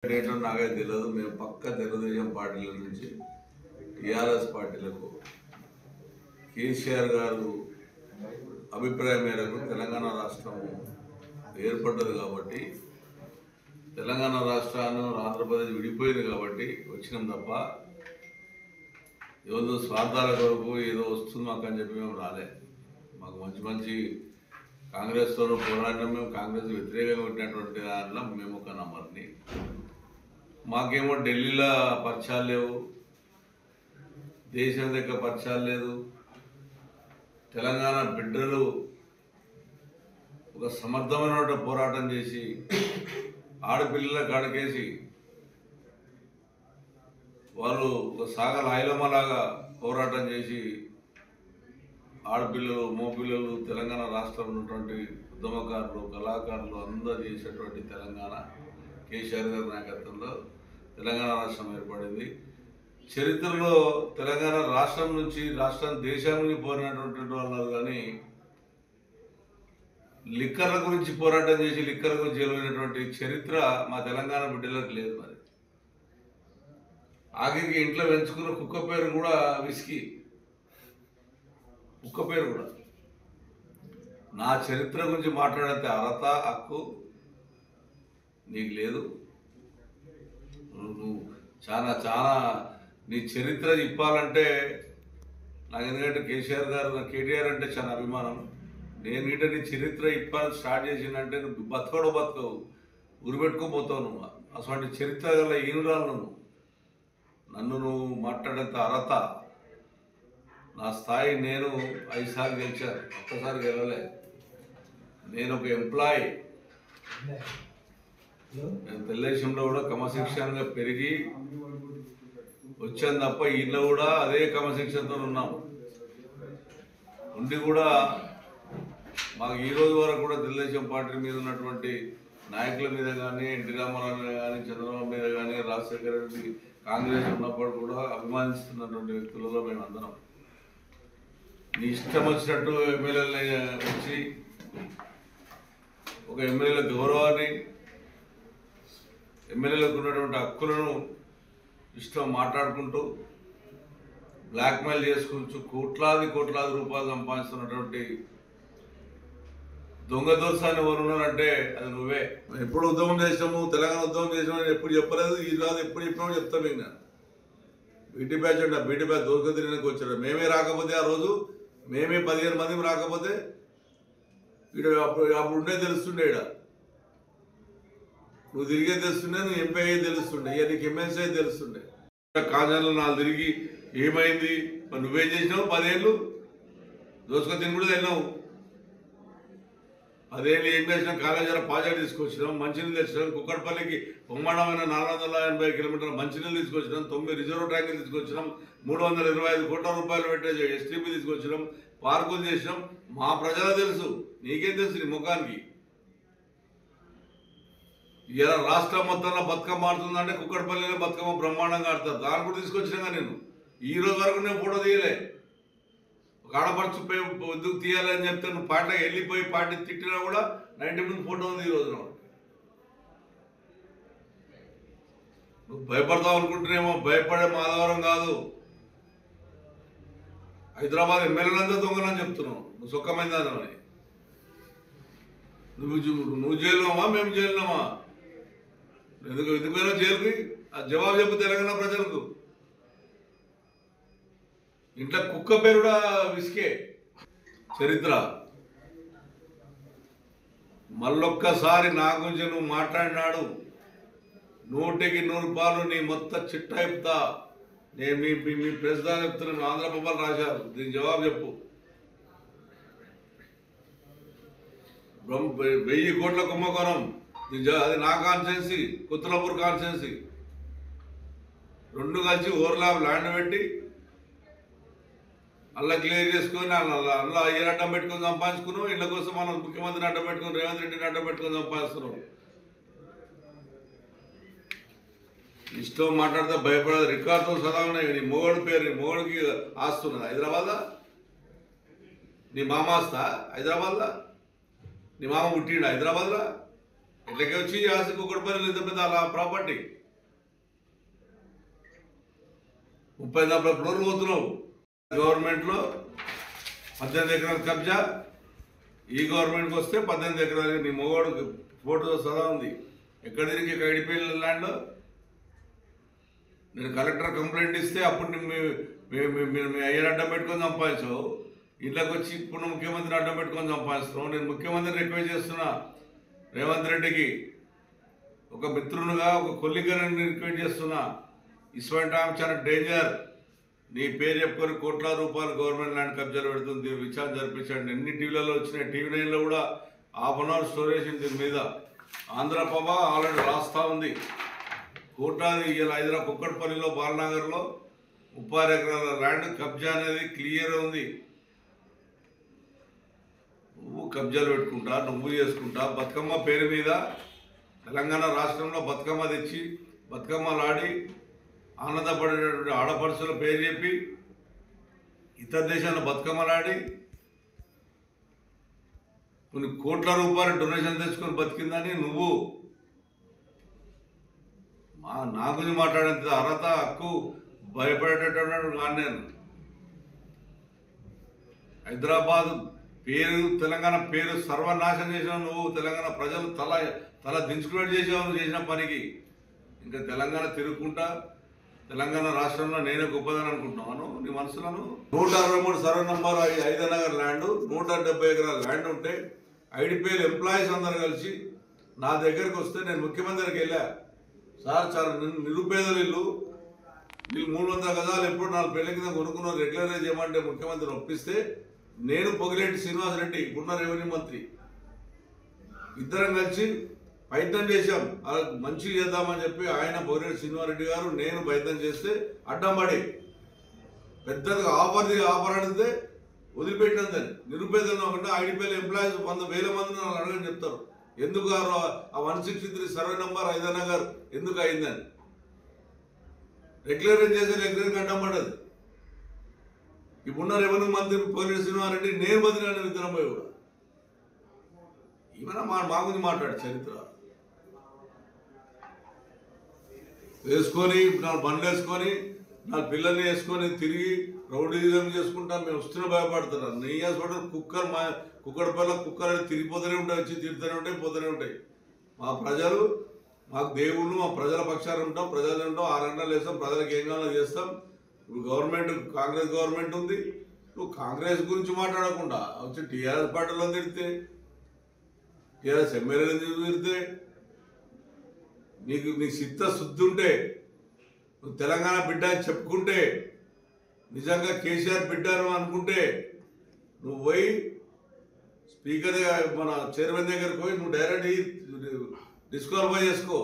ఏంటో నాకైతే తెలియదు. మేము పక్క తెలుగుదేశం పార్టీల నుంచి టీఆర్ఎస్ పార్టీలకు కేసీఆర్ గారు అభిప్రాయం మేరకు తెలంగాణ రాష్ట్రం ఏర్పడ్డది కాబట్టి, తెలంగాణ రాష్ట్రాన్ని ఆంధ్రప్రదేశ్ విడిపోయింది కాబట్టి వచ్చినాం తప్ప ఏదో స్వార్థాల కొరకు ఏదో వస్తుంది మాకు అని చెప్పి మేము రాలే. మాకు మంచి మంచి కాంగ్రెస్తో పోరాడినాం. మేము కాంగ్రెస్ వ్యతిరేకంగా పెట్టినటువంటి దాంట్లో మేము ఒక నంబర్ని. మాకేమో ఢిల్లీలో పరిచయాలు లేవు, దేశం దగ్గర పరిచయాలు లేదు. తెలంగాణ బిడ్డలు ఒక సమర్థమైన పోరాటం చేసి ఆడపిల్లల కాడకేసి వాళ్ళు ఒక సాగల ఐలమ్మలాగా పోరాటం చేసి ఆడపిల్లలు మోపిల్లలు తెలంగాణ రాష్ట్రంలో ఉన్నటువంటి ఉద్యమకారులు కళాకారులు అందరూ చేసేటువంటి తెలంగాణ కేసీఆర్ గారి నాయకత్వంలో తెలంగాణ రాష్ట్రం ఏర్పడింది. చరిత్రలో తెలంగాణ రాష్ట్రం నుంచి దేశం నుంచి పోయినటువంటి వాళ్ళు కానీ లిక్కర్ల గురించి పోరాటం చేసి లిక్కర్ల గురించి గెలిచినటువంటి చరిత్ర మా తెలంగాణ బిడ్డలకు లేదు. మరి ఆఖరికి ఇంట్లో పెంచుకున్న కుక్క పేరు కూడా విస్కీ, కుక్క పేరు కూడా. నా చరిత్ర గురించి మాట్లాడితే అర్హత హక్కు నీకు లేదు. నువ్వు చాలా చాలా నీ చరిత్ర చెప్పాలంటే నాకు, ఎందుకంటే కేటీఆర్ అంటే చాలా అభిమానం. నేను గిట్ట నీ చరిత్ర ఇప్పాలని స్టార్ట్ చేసిందంటే నువ్వు బతకవు, ఉరిపెట్టుకోపోతావు. నువ్వు అసలు చరిత్ర గల ఈనురాలు నువ్వు. నన్ను నువ్వు మాట్లాడేంత అర్హత నా స్థాయి. నేను 5 సార్లు గెలిచాను, ఒక్కసారి గెలవలే. నేను ఒక ఎంప్లాయీ. నేను తెలుగుదేశంలో కూడా క్రమశిక్షణగా పెరిగి వచ్చాను తప్ప ఈయనలో కూడా అదే క్రమశిక్షణతో ఉన్నాం. ఉండి కూడా మాకు ఈ రోజు వరకు కూడా తెలుగుదేశం పార్టీ మీద ఉన్నటువంటి నాయకుల మీద కానీ, ఎన్టీ రామారావు మీద కానీ, చంద్రబాబు మీద కానీ, రాజశేఖర రెడ్డి కాంగ్రెస్ ఉన్నప్పుడు కూడా అభిమానిస్తున్నటువంటి వ్యక్తులలో మేము అందరం. నీ ఇష్టం వచ్చినట్టు ఎమ్మెల్యేలని వచ్చి ఒక ఎమ్మెల్యేల గౌరవాన్ని, ఎమ్మెల్యేలకు ఉన్నటువంటి హక్కులను ఇష్టం మాట్లాడుకుంటూ బ్లాక్మెయిల్ చేసుకుంటూ కోట్లాది రూపాయలు సంపాదిస్తున్నటువంటి దొంగ దోషాన్ని ఎవరు ఉన్నారంటే అది నువ్వే. ఎప్పుడు ఉద్యమం చేసినాము, తెలంగాణ ఉద్యమం చేసినామని ఎప్పుడు చెప్పలేదు. ఈ రాదు ఎప్పుడు చెప్పినామో చెప్తాం. ఇంకా బీటీ బ్యాచ్ అంటే బీటీ బ్యాచ్ దోసుకొని తినడానికి వచ్చాడు. మేమే రాకపోతే ఆ రోజు మేమే 15 మంది రాకపోతే అప్పుడు ఉండే తెలుస్తుండే. ఇక్కడ నువ్వు తిరిగే తెలుస్తుండే, నువ్వు ఎంపీ అయ్యే తెలుస్తుండే, ఇక నీకు ఎమ్మెల్సీ అయితే తెలుస్తుండే. కాజాలు 4 తిరిగి ఏమైంది? మరి నువ్వేం చేసినావు? 10 ఏళ్ళు దోసుకొని తిని కూడా తిన్నావు. 10 ఏళ్ళు ఏం చేసినాం? కాళేశ్వరం ప్రాజెక్ట్ తీసుకొచ్చినాం, మంచినీళ్ళు తెచ్చినాం. కుక్కడపల్లికి బ్రహ్మాండమైన 480 కిలోమీటర్ల మంచినీళ్ళు తీసుకొచ్చినాం. 9 రిజర్వ్ ట్యాంకులు తీసుకొచ్చినాం. 325 కోట్ల రూపాయలు పెట్టే ఎస్టీపీ తీసుకొచ్చినాం. పార్కులు చేసినాం. మా ప్రజలకు తెలుసు, నీకేం తెలుసు నీ ముఖానికి? ఇలా రాష్ట్రం మొత్తంలో బతుకమ్మ ఆడుతుందంటే కుక్కడపల్లిలో బతుకమ్మ బ్రహ్మాండంగా ఆడతారు. దాని కూడా తీసుకొచ్చినాగా నేను. ఈ రోజు వరకు నేను ఫోటో తీయలే. ఒక ఆడపడుచు ఎందుకు తీయాలని చెప్తే నువ్వు పార్టీ వెళ్ళిపోయి పార్టీ తిట్టినా కూడా 90 మంది ఫోటో ఉంది ఈ రోజున. నువ్వు భయపడతావు అనుకుంటున్నామో, భయపడే మాధవరం కాదు. హైదరాబాద్ ఎమ్మెల్యేలంతా దొంగలని చెప్తున్నావు. నువ్వు సుఖమైందని. నువ్వు జైలున్నామా, మేము జైలున్నామా? ఎందుకైనా జైలుకి ఆ జవాబు చెప్పు తెలంగాణ ప్రజలకు. ఇంట్లో కుక్క పేరు కూడా విసికే చరిత్ర. మళ్ళొక్కసారి నా గురించి నువ్వు మాట్లాడినాడు 100కి 100 పాలు నీ మొత్తం చిట్టా చెప్తా. నేను మీ ప్రెసిడెంట్ చెప్తున్నాను. ఆంధ్రప్రభ రాశారు, దీని జవాబు చెప్పు. 1000 కోట్ల కుంభకోణం, అది నా కాన్స్టిట్యున్సీ, కొత్తలాపూర్ కాన్స్టిట్యున్సీ. 2 కలిసి ఓవర్లాప్ ల్యాండ్ పెట్టి అలా క్లియర్ చేసుకొని అలా అయ్యని అడ్డం పెట్టుకొని సంపాదించుకున్నాం. ఇళ్ళ కోసం మనం ముఖ్యమంత్రిని అడ్డం పెట్టుకుని, రేవంత్ రెడ్డిని అడ్డం పెట్టుకొని సంపాదిస్తున్నాం. ఇష్టం మాట్లాడితే భయపడదు. రికార్డుతో సదా ఉన్నాయి. నీ మొగడు పేరు, నీ మొగడికి ఆస్తున్నది హైదరాబాద్లో. నీ మామ ఆస్తా హైదరాబాద్లో? నీ మామ పుట్టిండు హైదరాబాద్లో? ఎట్లకే వచ్చి ఆశకు ఒకటి ఇంత పెద్ద అలా ప్రాపర్టీ 30-40 ఫ్లోర్లు పోతున్నావు. గవర్నమెంట్లో 18 ఎకరాల కబ్జా, ఈ గవర్నమెంట్కి వస్తే 18 ఎకరాలు. నీ మొగోడు ఫోటో సదా ఉంది. ఎక్కడ తిరిగి ఐడిపిఎల్ ల్యాండ్. నేను కలెక్టర్ కంప్లైంట్ ఇస్తే అప్పుడు మీ అయ్యని అడ్డం పెట్టుకొని సంపాదించావు. ఇళ్ళకి వచ్చి ఇప్పుడు ముఖ్యమంత్రిని అడ్డం పెట్టుకొని సంపాదిస్తున్నావు. నేను ముఖ్యమంత్రిని రిక్వెస్ట్ చేస్తున్నా, రేవంత్ రెడ్డికి ఒక మిత్రునిగా ఒక కొల్లికని రిక్వెస్ట్ చేస్తున్నా. ఇటువంటి ఆమె చాలా డేంజర్. నీ పేరు చెప్పుకొని కోట్ల రూపాయలు గవర్నమెంట్ ల్యాండ్ కబ్జాలు పెడుతుంది. విచారణ జరిపించండి. ఎన్ని టీవీలలో వచ్చినాయి. టీవీ 9లో కూడా ½ అవర్ స్టోరేజ్ దీని మీద. ఆంధ్రప్రభ ఆల్రెడీ రాస్తా ఉంది. కోట్లాది ఇలా హైదరాబాద్ కుక్కట్పల్లిలో బాలనగర్లో 36 ఎకరాల ల్యాండ్ కబ్జా అనేది క్లియర్ ఉంది. నువ్వు కబ్జాలు పెట్టుకుంటా, నువ్వు చేసుకుంటా. బతుకమ్మ పేరు మీద తెలంగాణ రాష్ట్రంలో బతుకమ్మ తెచ్చి బతుకమ్మలు ఆడి ఆనందపడేటటువంటి ఆడపడుచుల పేరు చెప్పి ఇతర దేశాల్లో బతుకమ్మలాడి కొన్ని కోట్ల రూపాయలు డొనేషన్ తెచ్చుకొని బతికిందని నువ్వు నా గురించి మాట్లాడేంత అర్హత హక్కు భయపడేటటువంటి కాదు నేను. హైదరాబాద్ పేరు, తెలంగాణ పేరు సర్వనాశనం చేసావు నువ్వు. తెలంగాణ ప్రజలు తల దించుకున్నట్టు చేసావు నువ్వు చేసిన పనికి. ఇంకా తెలంగాణ తిరుగుకుంటా తెలంగాణ రాష్ట్రంలో నేనే గొప్పదని అనుకుంటున్నాను నీ మనసులను. 163 సర్వే నంబర్ 5 నగర్ ల్యాండ్, 170 ఎకరాల ల్యాండ్ ఉంటే ఐడిపిఎల్ ఎంప్లాయీస్ అందరు కలిసి నా దగ్గరికి వస్తే నేను ముఖ్యమంత్రికి వెళ్ళా. సార్ చాలా నిరుపేదలు ఇల్లు, వీళ్ళు 300 గజాలు ఎప్పుడు 4 పెళ్లి కింద కొనుక్కున్నారు, రెగ్యులరైజ్ చేయమంటే ముఖ్యమంత్రిని ఒప్పిస్తే నేను పొగిలేటి శ్రీనివాసరెడ్డి ఇప్పుడున్న రెవెన్యూ మంత్రి ఇద్దరం కలిసి ప్రయత్నం చేశాం. మంచిగా చేద్దామని చెప్పి ఆయన పొగిలేటి శ్రీనివాసరెడ్డి గారు నేను ప్రయత్నం చేస్తే అడ్డం పడి పెద్దగా ఆఫర్ అడిగితే వదిలిపెట్టినందని. నిరుపేదలను ఒకటి ఐడిపిఎల్ ఎంప్లాయీస్ 100,000 మంది నాకు అడగని చెప్తారు ఎందుకు ఆ 163 సర్వే నంబర్ 5 నగర్ ఎందుకు అయిందని. రెగ్యులరైజ్ చేసే రెగ్యులర్ అడ్డం పడ్డది. ఇప్పుడున్న రెవెన్యూ మంత్రి పొగిలేటి శ్రీనివాసరెడ్డి నేను బదిలాను విత్తనంపై కూడా. ఏమైనా మా గురించి మాట్లాడు చరిత్ర వేసుకొని 4 బండ్లు వేసుకొని 4 పిల్లల్ని వేసుకొని తిరిగి రౌడీజం చేసుకుంటాను. మేము వస్తున్న భయపడుతున్నాను. నెయ్యి హాస్పిటల్ కుక్కడపల్ల కుక్కలు తిరిగిపోతూనే ఉంటాయి, వచ్చి తిరుగుతూనే ఉంటాయి, పోతూనే ఉంటాయి. మా ప్రజలు మాకు దేవుళ్ళు, మా ప్రజల పక్షాలు ఉంటాం, ప్రజలు ఉంటాం. 6 గంటలు వేస్తాం, ప్రజలకు ఏం కావాలో చేస్తాం. ఇప్పుడు గవర్నమెంట్ కాంగ్రెస్ గవర్నమెంట్ ఉంది. నువ్వు కాంగ్రెస్ గురించి మాట్లాడకుండా వచ్చి టీఆర్ఎస్ పార్టీలో తిడితే, టీఆర్ఎస్ ఎమ్మెల్యేలు తిడితే, నీకు చిత్తశుద్ధి ఉంటే, నువ్వు తెలంగాణ బిడ్డ అని చెప్పుకుంటే, నిజంగా కేసీఆర్ బిడ్డను అనుకుంటే నువ్వు పోయి స్పీకర్ మన చైర్మన్ దగ్గరికి పోయి నువ్వు డైరెక్ట్ డిస్క్వాలిఫై చేసుకో.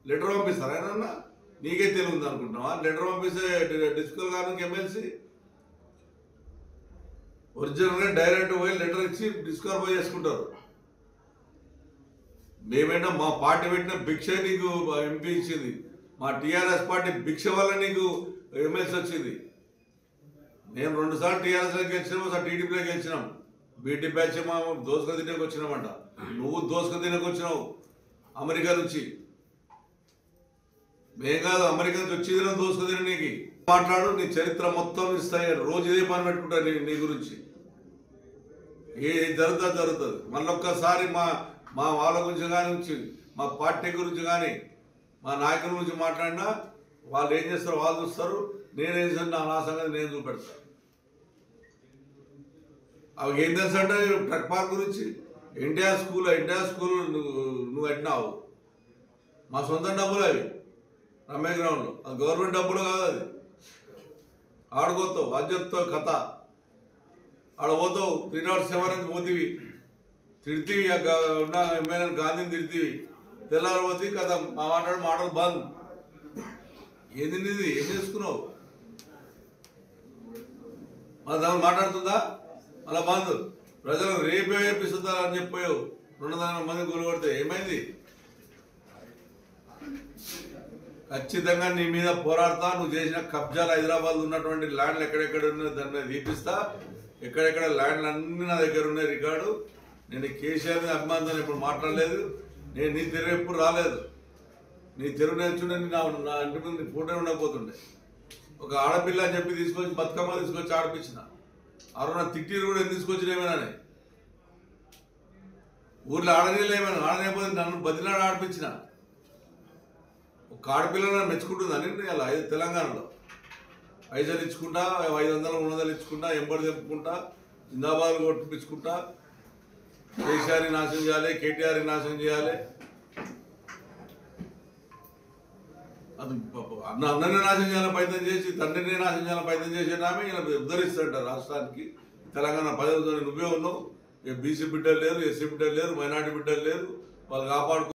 లెటర్ పంపిస్తారా ఆయన? నీకే తెలియదు అనుకుంటున్నావా? లెటర్ పంపిస్తే డిస్క్వాల్ కారణం ఎమ్మెల్సీ ఒరిజినల్గా డైరెక్ట్ పోయి లెటర్ ఇచ్చి డిస్క్వాలిఫై చేసుకుంటారు. మేమేంటో మా పార్టీ పెట్టిన భిక్ష నీకు ఎంపీ ఇచ్చింది. మా టీఆర్ఎస్ పార్టీ భిక్ష వల్ల నీకు ఎమ్మెల్సీ వచ్చింది. మేము 2 సార్లు టీఆర్ఎస్లోకి గెలిచినాం, ఒకసారి టీడీపీలోకి గెలిచినాం. బీటీ బ్యాచ్ మా దోసుక తినకు వచ్చినామంట. నువ్వు దోసుక తినకు వచ్చినావు అమెరికా నుంచి. మేం కాదు, అమెరికా నుంచి వచ్చి దోసుక తిన. నీకు మాట్లాడు, నీ చరిత్ర మొత్తం ఇస్తాయి. రోజు ఇదే పని పెట్టుకుంటా నీ గురించి. ఏ జరుగుతుంది. మళ్ళొక్కసారి మా వాళ్ళ గురించి కానీ, మా పార్టీ గురించి కానీ, మా నాయకుల గురించి మాట్లాడినా వాళ్ళు ఏం చేస్తారో వాళ్ళు చూస్తారు. నేనేం చేస్తాను నా సంగతి నేను చూపెడతాను. అవి ఏం తెలుసు అంటే ట్రక్ పార్క్ గురించి ఎన్టీఆర్ స్కూల్ నువ్వు కట్టినావు. మా సొంత డబ్బులు అవి రమ్మే గ్రౌండ్లో. అది గవర్నమెంట్ డబ్బులు కాదు. అది ఆడుకోతావు, అది చెప్తావు కథ. ఆడ పోతావు 307 పోతివి, తిడితివి ఉన్న ఎమ్మెల్యే గాంధీని తిడితివి. తెల్లారిపోతే కథ మాటలు బంద్. ఏది నీది? ఏం చేసుకున్నావు? మన దాన్ని మాట్లాడుతుందా? అలా బంద్. ప్రజలకు రేపే వేపిస్తుందా అని చెప్పావు. 200 మంది కొలుగొడితే ఏమైంది? ఖచ్చితంగా నీ మీద పోరాడతా. నువ్వు చేసిన కబ్జాలు హైదరాబాద్ ఉన్నటువంటి ల్యాండ్లు ఎక్కడెక్కడ ఉన్నాయి దాని మీద తీపిస్తా. ఎక్కడెక్కడ ల్యాండ్లు అన్నీ నా దగ్గర ఉన్నాయి రికార్డు. నేను కేసీఆర్ మీద అభిమానంతో ఇప్పుడు మాట్లాడలేదు. నేను నీ తెరువు ఎప్పుడు రాలేదు. నీ తెరువు నేర్చుంటే నా ఇంటి ముందు ఫోటో ఉండకపోతుండే. ఒక ఆడపిల్ల అని చెప్పి తీసుకొచ్చి బతుకమ్మ తీసుకొచ్చి ఆడిపించిన. అరుణ తిట్టిరు కూడా ఎందుకు తీసుకొచ్చిన ఏమైనా ఊర్లో ఆడనీళ్ళు ఏమైనా ఆడలేకపోతే నన్ను బదిలాడు ఆడిపించిన. ఒక ఆడపిల్ల మెచ్చుకుంటుందని అలా తెలంగాణలో పైసలు ఇచ్చుకుంటా 500 300 ఇచ్చుకుంటా ఎంబడి తెప్పుకుంటా జిందాబాద్ కొట్టించుకుంటా కేసీఆర్ని నాశనం చేయాలి, కేటీఆర్ని నాశనం చేయాలి. అది అన్ననే నాశనం చేయాలని ప్రయత్నం చేసి తండ్రిని నాశనం చేయాలని ప్రయత్నం చేసేటామే ఇలా ఉద్ధరిస్తాడంట రాష్ట్రానికి. తెలంగాణ పదవితో నువ్వే ఉన్నావు. బీసీ బిడ్డలు లేరు, ఎస్సీ బిడ్డలు లేరు, మైనార్టీ బిడ్డలు లేరు, వాళ్ళు కాపాడుకో.